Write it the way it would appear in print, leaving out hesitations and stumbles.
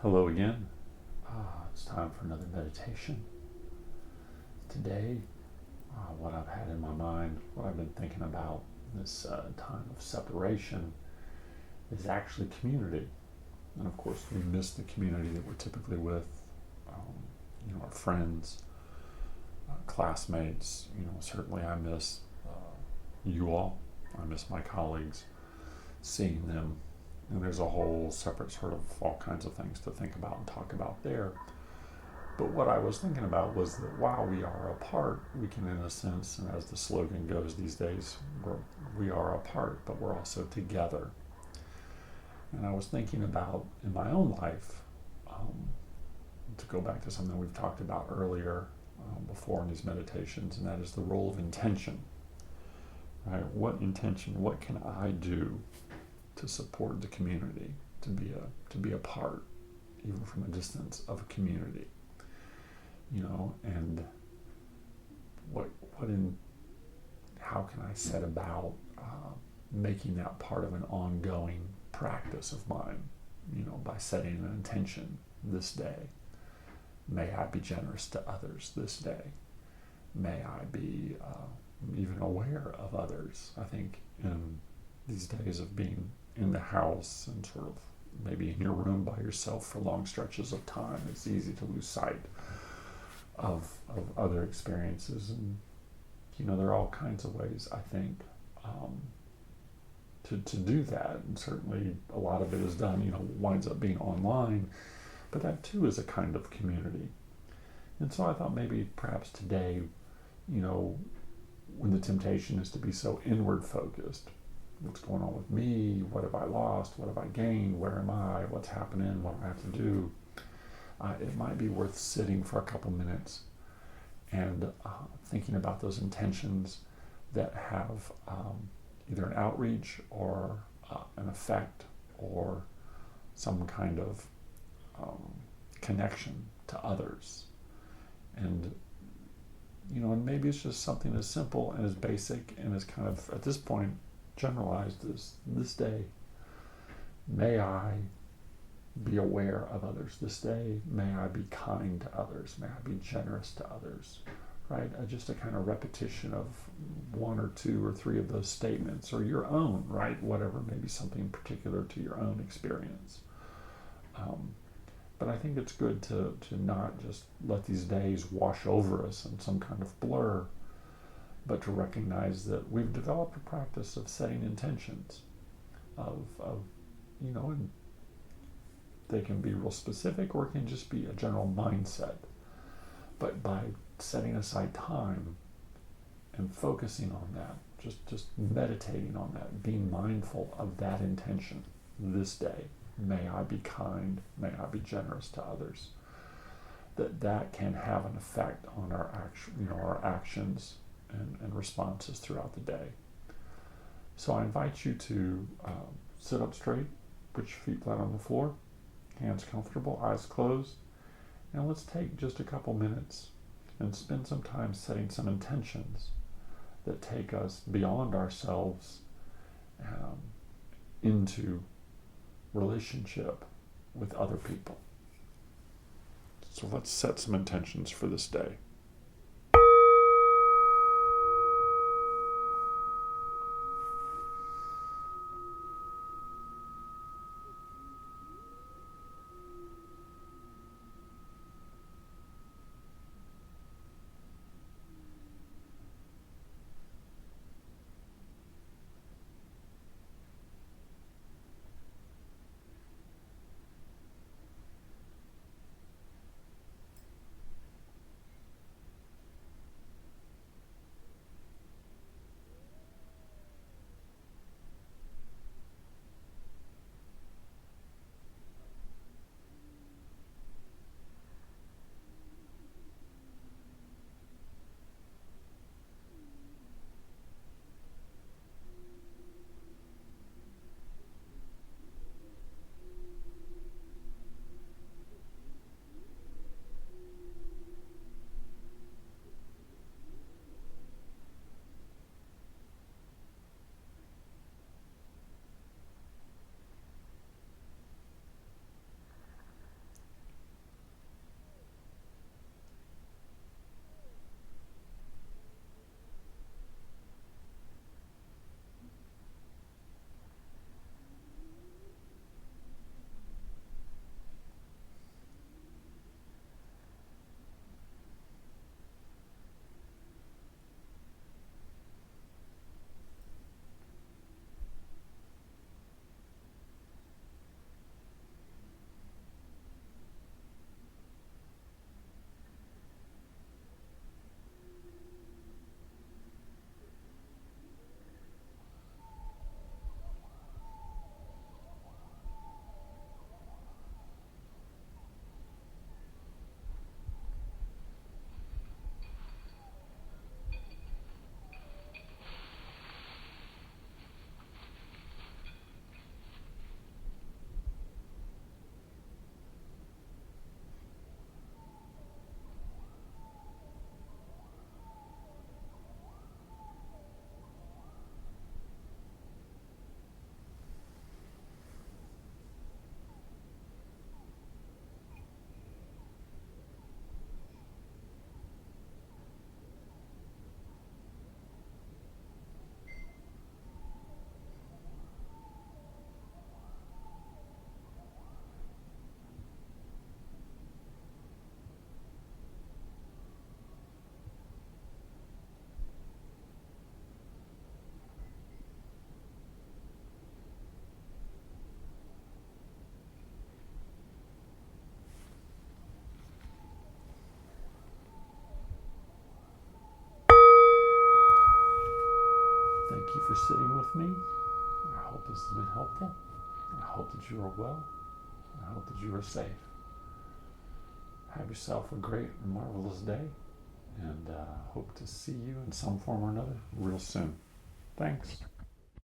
Hello again. It's time for another meditation. Today, what I've had in my mind, what I've been thinking about this time of separation is actually community. And of course, we miss the community that we're typically with, our friends, classmates. Certainly I miss you all. I miss my colleagues, seeing them. And there's a whole separate sort of all kinds of things to think about and talk about there. But what I was thinking about was that while we are apart, we can, in a sense, and as the slogan goes these days, we are apart, but we're also together. And I was thinking about in my own life, to go back to something we've talked about earlier before in these meditations, and that is the role of intention. Right? What intention? What can I do to support the community, to be a part, even from a distance, of a community? And how can I set about making that part of an ongoing practice of mine? By setting an intention this day. May I be generous to others this day. May I be even aware of others. I think in these days of being in the house and sort of maybe in your room by yourself for long stretches of time, it's easy to lose sight of other experiences. And there are all kinds of ways, I think, to do that. And certainly a lot of it is done, winds up being online, but that too is a kind of community. And so I thought maybe perhaps today, when the temptation is to be so inward focused, what's going on with me, what have I lost, what have I gained, where am I, what's happening, what do I have to do, it might be worth sitting for a couple minutes and thinking about those intentions that have either an outreach or an effect or some kind of connection to others. And and maybe it's just something as simple and as basic and as kind of, at this point, generalized as this day. May I be aware of others this day. May I be kind to others. May I be generous to others. Right? Just a kind of repetition of one or two or three of those statements, or your own, right? Whatever, maybe something particular to your own experience. But I think it's good to not just let these days wash over us in some kind of blur, but to recognize that we've developed a practice of setting intentions, and they can be real specific or it can just be a general mindset. But by setting aside time and focusing on that, just meditating on that, being mindful of that intention this day, may I be kind, may I be generous to others, that can have an effect on our actions and responses throughout the day. So I invite you to sit up straight, put your feet flat on the floor, hands comfortable, eyes closed, and let's take just a couple minutes and spend some time setting some intentions that take us beyond ourselves into relationship with other people. So let's set some intentions for this day. for sitting with me. I hope this has been helpful. I hope that you are well. I hope that you are safe. Have yourself a great and marvelous day, and hope to see you in some form or another real soon. Thanks.